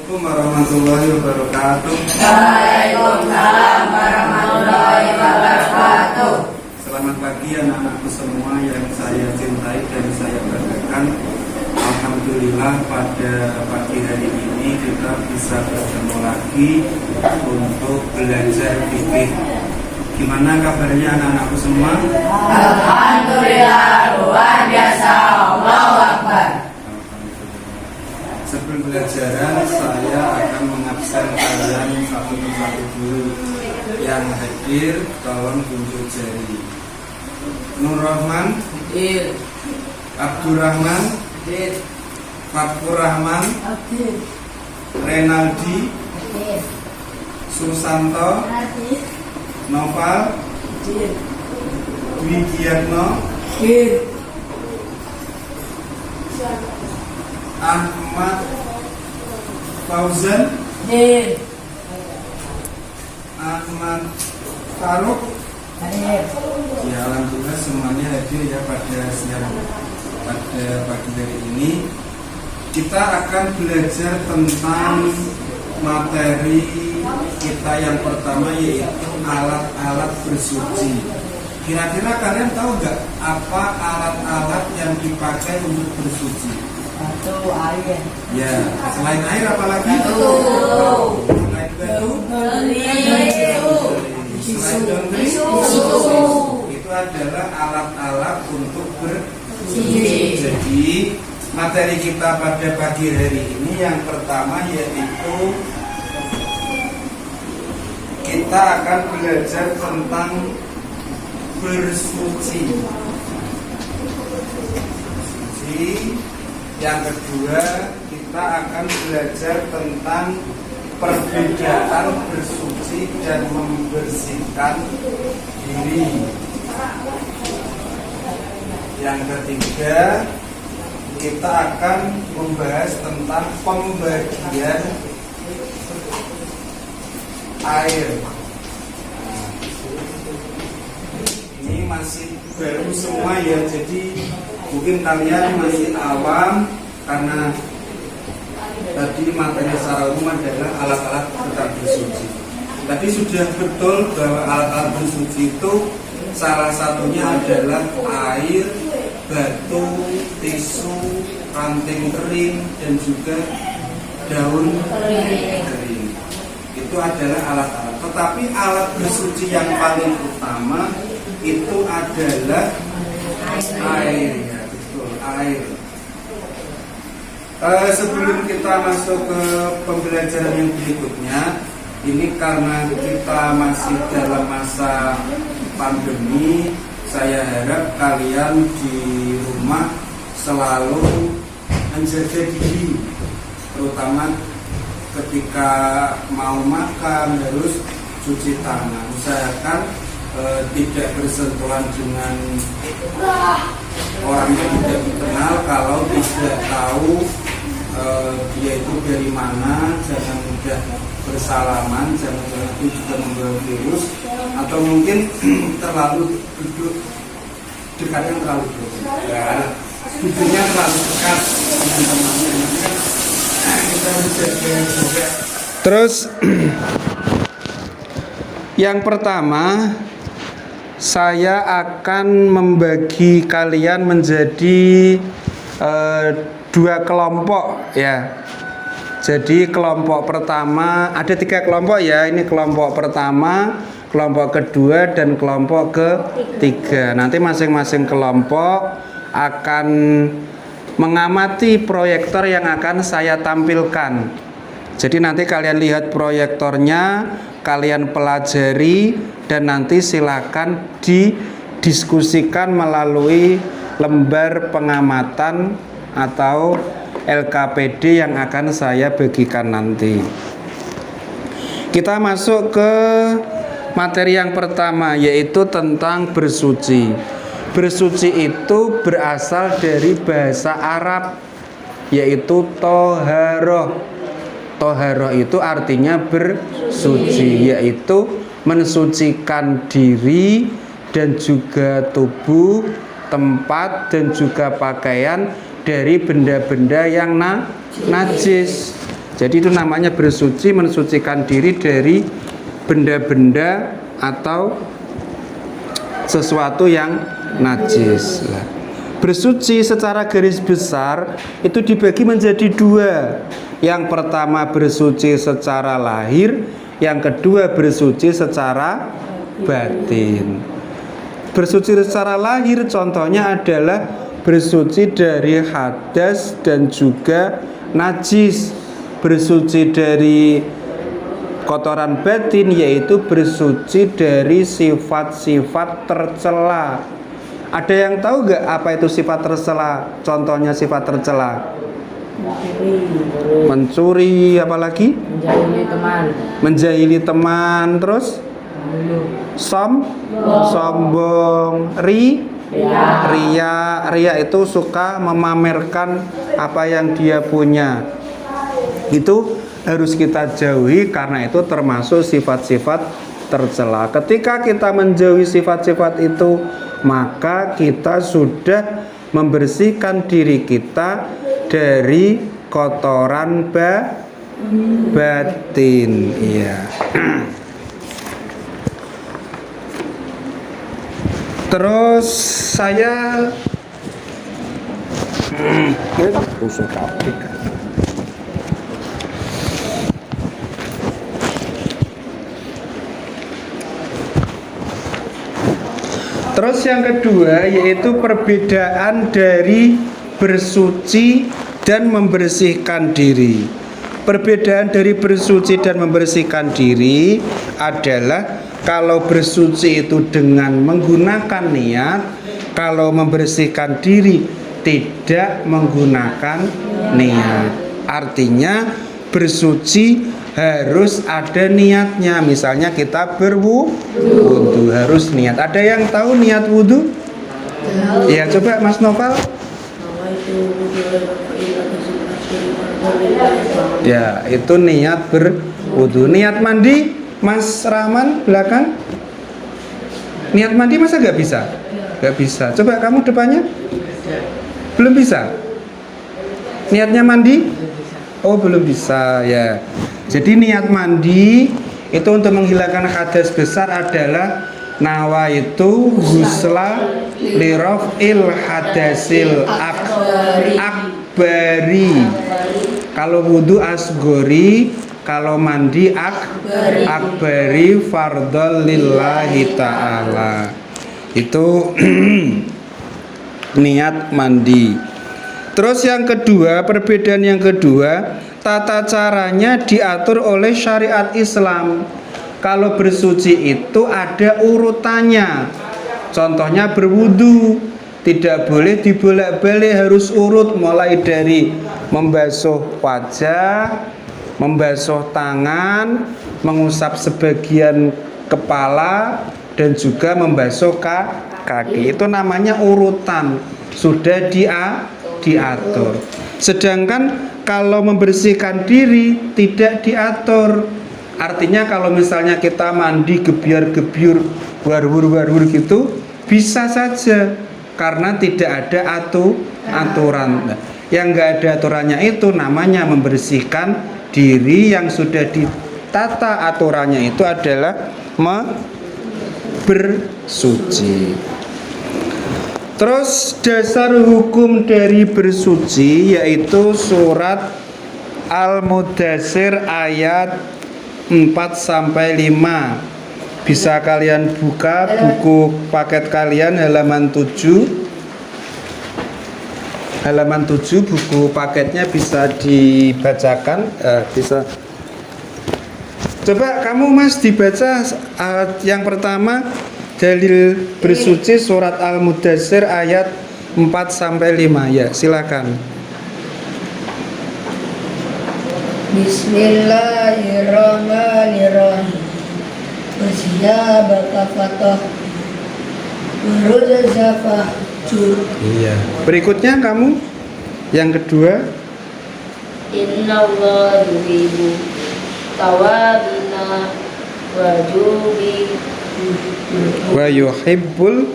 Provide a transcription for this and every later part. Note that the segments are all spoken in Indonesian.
Assalamualaikum warahmatullahi wabarakatuh. Waalaikumsalam warahmatullahi wabarakatuh. Selamat pagi anak-anakku semua yang saya cintai dan saya banggakan. Alhamdulillah pada pagi hari ini kita bisa bertemu lagi untuk belajar fikih. Gimana kabarnya anak-anakku semua? Alhamdulillah luar biasa. Allahu Akbar. Sebelum belajaran saya akan mengabsen kalian satu persatu dulu. Yang hadir tolong tunjuk jari. Nur Rahman, Hadir. Abdurrahman, Hadir. Fathur Rahman, Hadir. Renaldi, Hadir. Susanto, Hadir. Noval, Hadir. Dwi Giatno, Hadir. Ahmad Fauzan, Hadir. Ahmad Faruk. Hadir. Ya, alhamdulillah semuanya hadir ya pada pagi hari ini. Kita akan belajar tentang materi kita yang pertama, yaitu alat-alat bersuci. Kira-kira kalian tahu nggak apa alat-alat yang dipakai untuk bersuci? Batu, air. Ya, selain air apa lagi? Batu. Selain batu? Selain dompet? Tisu. Itu adalah alat-alat untuk Bersuci. Jadi materi kita pada pagi hari ini yang pertama yaitu kita akan belajar tentang bersuci. Yang kedua kita akan belajar tentang perbedaan bersuci dan membersihkan diri. Yang ketiga kita akan membahas tentang pembagian air. Ini masih baru semua ya, jadi mungkin kalian masih awam karena tadi materi secara umum adalah alat-alat tentang bersuci. Tapi sudah betul bahwa alat-alat bersuci itu salah satunya adalah air, batu, tisu, ranting kering, dan juga daun kering. Itu adalah alat-alat. Tetapi alat bersuci yang paling utama itu adalah air. Ya, betul, air. Sebelum kita masuk ke pembelajaran yang berikutnya, ini karena kita masih dalam masa pandemi, saya harap kalian di rumah selalu menjaga diri, terutama ketika mau makan harus cuci tangan. Usahakan tidak bersentuhan dengan orang yang tidak dikenal. Kalau tidak tahu dia itu dari mana, jangan mudah bersalaman, jangan itu juga membawa virus, atau mungkin terlalu duduk dekatnya terlalu dekat, ya, duduknya terlalu dekat dengan temannya. Kita menjaga juga. Terus yang pertama, saya akan membagi kalian menjadi dua kelompok ya. Jadi kelompok pertama, ada 3 kelompok ya. Ini kelompok pertama, kelompok kedua, dan kelompok ketiga. Nanti masing-masing kelompok akan mengamati proyektor yang akan saya tampilkan. Jadi nanti kalian lihat proyektornya, kalian pelajari, dan nanti silakan didiskusikan melalui lembar pengamatan atau LKPD yang akan saya bagikan nanti. Kita masuk ke materi yang pertama, yaitu tentang bersuci. Bersuci itu berasal dari bahasa Arab, yaitu toharoh. Toharoh itu artinya bersuci, yaitu mensucikan diri dan juga tubuh, tempat, dan juga pakaian dari benda-benda yang najis. Jadi itu namanya bersuci, mensucikan diri dari benda-benda atau sesuatu yang najis. Bersuci secara garis besar itu dibagi menjadi dua. Yang pertama bersuci secara lahir, yang kedua bersuci secara batin. Bersuci secara lahir contohnya adalah bersuci dari hadas dan juga najis. Bersuci dari kotoran batin yaitu bersuci dari sifat-sifat tercela. Ada yang tahu gak apa itu sifat tercela? Contohnya sifat tercela: mencuri, apalagi menjahili teman, terus sombong, ria itu suka memamerkan apa yang dia punya. Itu harus kita jauhi karena itu termasuk sifat-sifat tercela. Ketika kita menjauhi sifat-sifat itu, maka kita sudah membersihkan diri kita dari kotoran batin. Iya. Terus saya rusuh kabeh. Terus yang kedua yaitu perbedaan dari bersuci dan membersihkan diri. Perbedaan dari bersuci dan membersihkan diri adalah kalau bersuci itu dengan menggunakan niat, kalau membersihkan diri tidak menggunakan niat. Artinya bersuci harus ada niatnya. Misalnya kita berwudu harus niat. Ada yang tahu niat wudu? Ya, coba Mas Noval. Ya, itu niat berwudu. Niat mandi, Mas Rahman belakang. Niat mandi masa gak bisa? Gak bisa. Coba kamu depannya. Belum bisa. Niatnya mandi? Oh, belum bisa ya. Jadi niat mandi itu untuk menghilangkan hadas besar adalah nawaitu husla lirafil hadasil akbari. Kalau wudu asgori, kalau mandi akbari fardhol lillahi ta'ala. Itu niat mandi. Terus yang kedua, perbedaan yang kedua, tata caranya diatur oleh syariat Islam. Kalau bersuci itu ada urutannya. Contohnya berwudu, tidak boleh dibolak-balik, harus urut mulai dari membasuh wajah, membasuh tangan, mengusap sebagian kepala dan juga membasuh kaki. Itu namanya urutan, sudah diatur. Sedangkan kalau membersihkan diri tidak diatur. Artinya kalau misalnya kita mandi gebyur-gebyur, warwur-warwur gitu, bisa saja karena tidak ada aturan. Yang nggak ada aturannya itu namanya membersihkan diri. Yang sudah ditata aturannya itu adalah bersuci. Terus dasar hukum dari bersuci yaitu surat Al-Mudaththir ayat 4-5. Bisa kalian buka buku paket kalian halaman 7. Halaman 7 buku paketnya bisa dibacakan, bisa. Coba kamu Mas dibaca yang pertama. Dalil bersuci surat Al-Mudaththir ayat 4-5. Ya, silakan. Bismillahirrahmanirrahim. Wasiyabaka fatah warujza fahjur. Iya. Berikutnya kamu yang kedua. Innallaha yuhibbu tawabina wa yuhibbul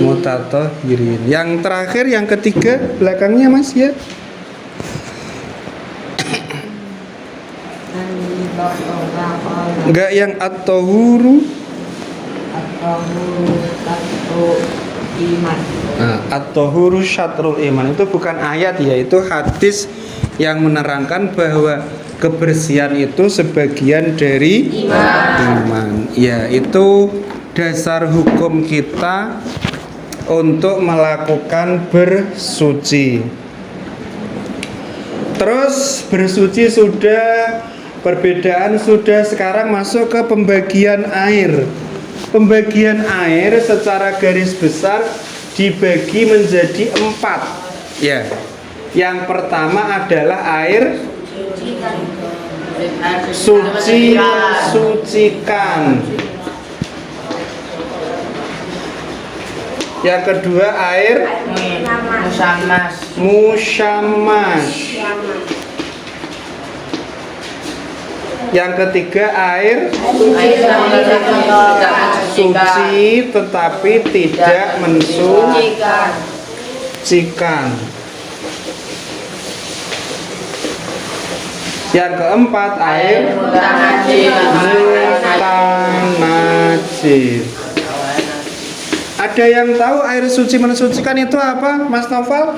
mutatahhirin. Yang terakhir yang ketiga belakangnya Mas ya. Enggak yang at-tahuru. Iman. Nah, at-tahuru syatrul iman itu bukan ayat ya, itu hadis yang menerangkan bahwa kebersihan itu sebagian dari iman. Ya, itu dasar hukum kita untuk melakukan bersuci. Terus bersuci sudah, perbedaan sudah, sekarang masuk ke pembagian air. Pembagian air secara garis besar dibagi menjadi 4. Ya. Yang pertama adalah air suci mensucikan. Yang kedua air musyammas. Yang ketiga air suci tetapi tidak mensucikan. Yang keempat air mutanajis. Ada yang tahu air suci mensucikan itu apa, Mas Noval?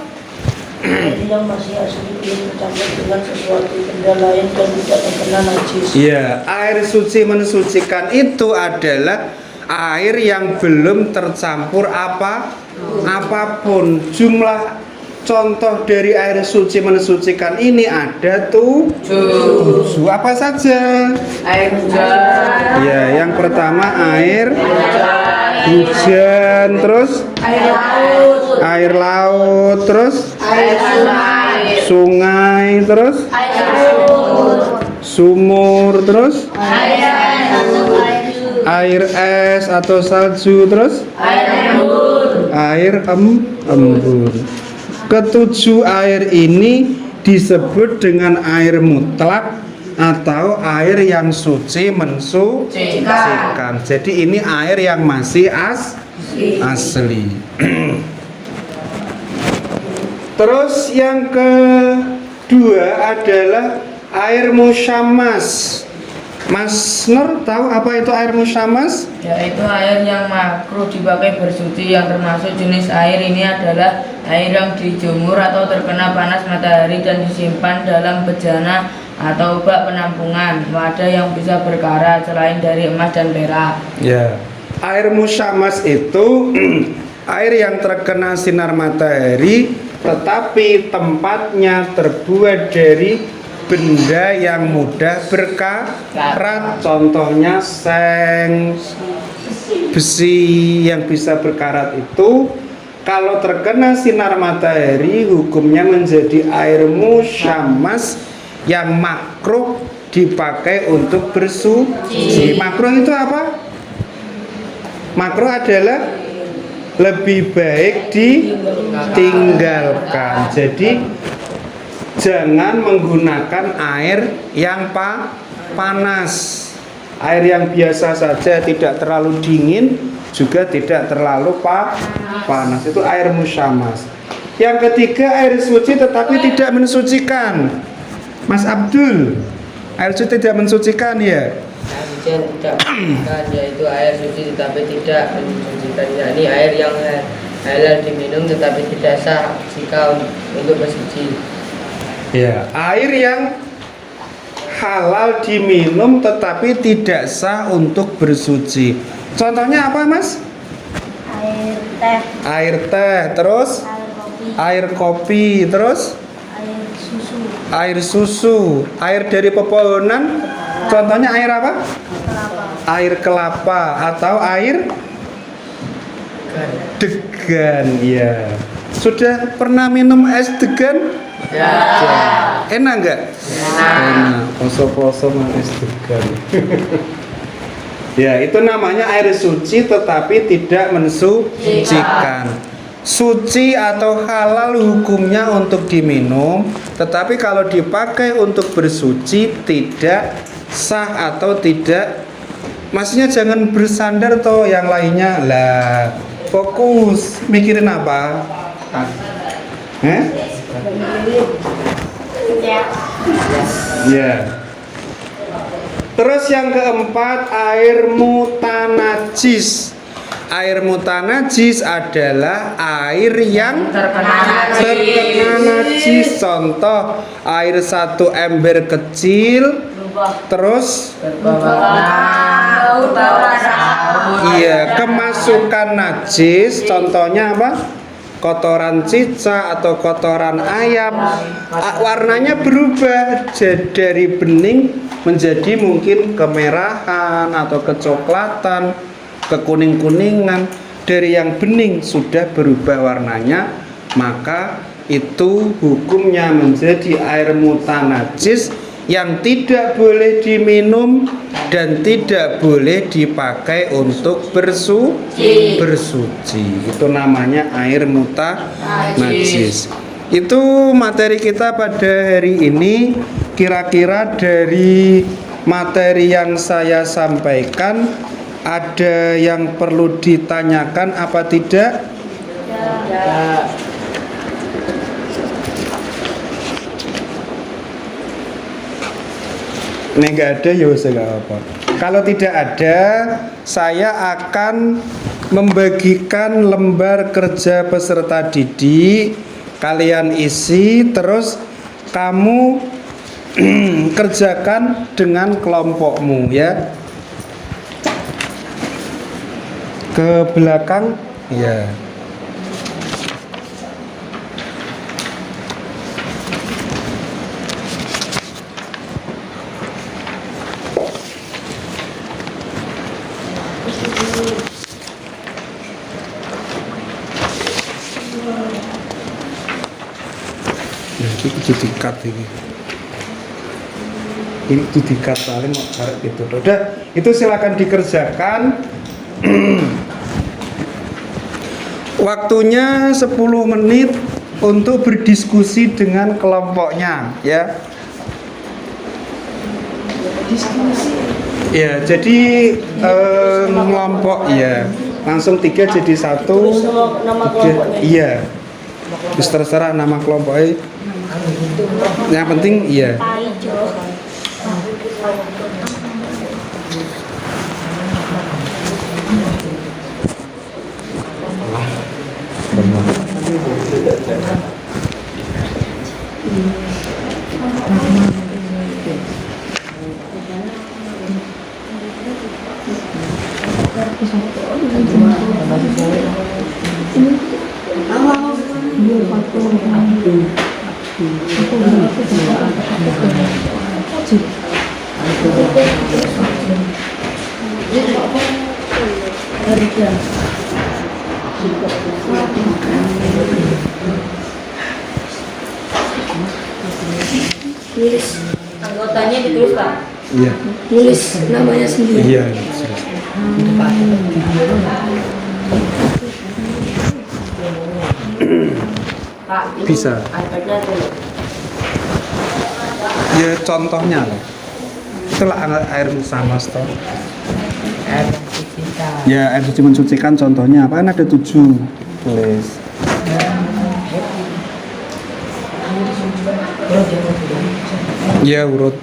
Yang masih asli belum tercampur dengan sesuatu benda lain dan tidak terkena najis. Ya, air suci mensucikan itu adalah air yang belum tercampur apapun. Jumlah contoh dari air suci mensucikan ini ada tujuh. Apa saja? Air hujan. Ya, yang pertama air hujan, terus air laut, terus sungai, terus sumur, terus air es atau salju, terus air embun. Ketujuh air ini disebut dengan air mutlak atau air yang suci mensucikan. Jadi ini air yang masih asli. Terus yang kedua adalah air musyammas. Mas Nur tahu apa itu air musyammas? Yaitu air yang makruh dipakai bersuci, yang termasuk jenis air ini adalah air yang dijemur atau terkena panas matahari dan disimpan dalam bejana atau bak penampungan, wadah yang bisa berkarat selain dari emas dan perak. Ya. Air musyammas itu air yang terkena sinar matahari tetapi tempatnya terbuat dari benda yang mudah berkarat, contohnya seng, besi yang bisa berkarat itu kalau terkena sinar matahari hukumnya menjadi air musyammas yang makruh dipakai untuk bersuci. Makruh itu apa? Makruh adalah lebih baik ditinggalkan. Jadi jangan menggunakan air yang panas. Air yang biasa saja, tidak terlalu dingin, juga tidak terlalu panas. Itu air musyammas. Yang ketiga air suci tetapi tidak mensucikan. Mas Abdul, air suci tidak mensucikan ya? Air suci yang tidak mensucikan yaitu air suci tetapi tidak mensucikan, yakni air yang halal diminum tetapi tidak sah jika untuk bersuci. Ya, air yang halal diminum tetapi tidak sah untuk bersuci. Contohnya apa, Mas? Air teh, Air teh, terus air kopi, air kopi, terus air susu, air susu, air dari pepohonan. Contohnya air apa? kelapa, Air kelapa atau air degan. Ya. Sudah pernah minum es degan? Ya. Enak nggak? Enak. Poso-poso makan es degan. Ya, itu namanya air suci tetapi tidak mensucikan. Suci atau halal hukumnya untuk diminum, tetapi kalau dipakai untuk bersuci tidak sah atau tidak. Maksudnya jangan bersandar toh yang lainnya. Lah, fokus mikirin apa? ya, Ya. Terus yang keempat, air mutanajis. Air mutanajis adalah air yang terkena najis. Contoh, air satu ember kecil terus iya kemasukan najis. Contohnya apa? Kotoran cicak atau kotoran ayam, warnanya berubah dari bening menjadi mungkin kemerahan atau kecoklatan, kekuning-kuningan. Dari yang bening sudah berubah warnanya, maka itu hukumnya menjadi air mutanajis yang tidak boleh diminum dan tidak boleh dipakai untuk bersuci. Itu namanya air mutanajis. Itu materi kita pada hari ini. Kira-kira dari materi yang saya sampaikan ada yang perlu ditanyakan apa tidak? Ini nggak ada ya wis nggak apa. Kalau tidak ada, saya akan membagikan lembar kerja peserta didik. Kalian isi, terus kamu kerjakan dengan kelompokmu ya. Ke belakang ya. Itu dikat ini itu dikat paling mau tarik itu. Udah, itu silakan dikerjakan. Waktunya 10 menit untuk berdiskusi dengan kelompoknya ya. Ya, jadi kelompok ya. Langsung 3 jadi 1. Nama kelompoknya. Iya. Terus terserah nama kelompoknya. Yang penting iya. Tulis anggotanya ditulis Pak. Iya. Tulis namanya sendiri. Iya. Pak, ini Bisa. iPad-nya tuh. Ya contohnya lah. Itulah air musamas toh. Air mensucikan. Ya air suci mensucikan contohnya apa? Kan ada 7. Tulis. Ya urut.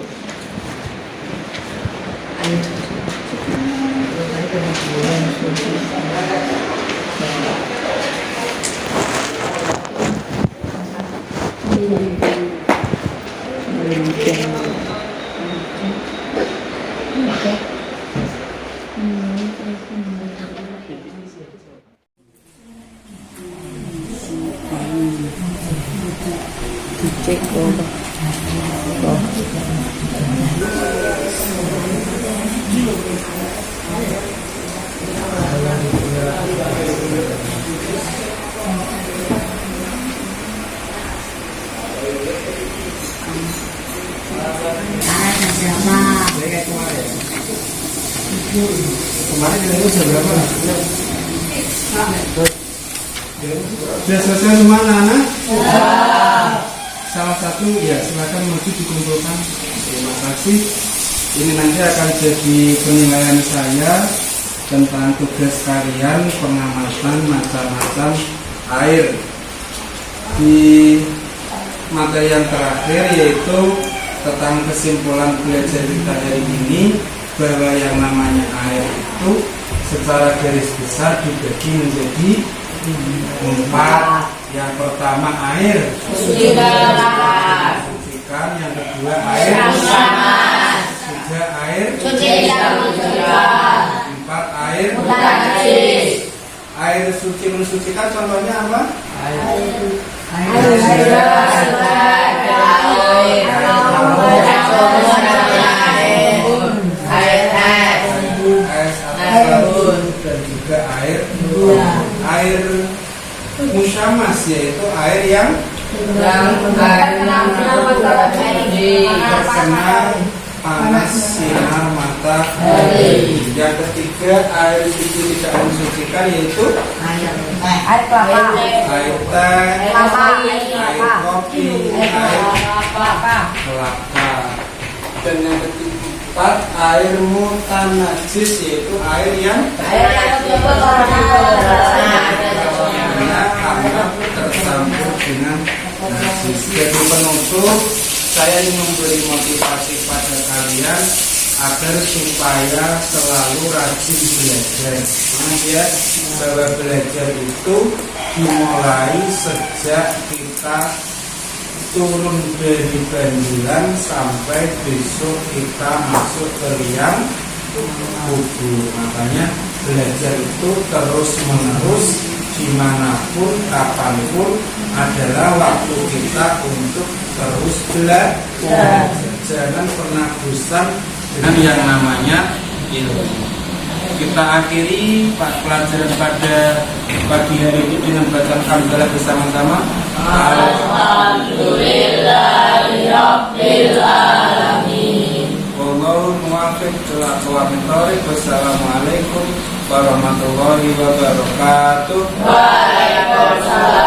Kemarin yang ini berapa? Sudah selesai semua anak-anak? Salah satu ya silakan maju dikumpulkan. Terima kasih. Ini nanti akan jadi penilaian saya tentang tugas kalian pengamatan macam-macam air di materi yang terakhir, yaitu tentang kesimpulan belajar kita hari ini bahwa yang namanya air itu secara garis besar dibagi menjadi 4. Yang pertama air sucikan, yang kedua air tiga air 4 air air suci mensucikan, contohnya apa? Dan juga air musyamas, yaitu air yang terkena panas sinar matahari. Yang ketiga air suci tidak mensucikan, yaitu air teh, air kopi, air kelapa. Dan yang keempat air mutanajis, yaitu air yang karena tercampur dengan najis. Jadi penutup, saya ingin memberi motivasi pada kalian agar supaya selalu rajin belajar. Ya, bahwa belajar itu dimulai sejak kita turun dari bandulan sampai besok kita masuk ke liang kubur. Makanya belajar itu terus menerus, dimanapun kapanpun adalah waktu kita untuk terus belajar. Jangan pernah bosan dengan yang namanya ilmu. Kita akhiri pelajaran pada pagi hari ini dengan bacaan hamdalah bersama-sama. Alhamdulillahirabbil alamin. Wallahu muwaffiq ila aqwamit thoriq. Wassalamualaikum warahmatullahi wabarakatuh. Waalaikumsalam.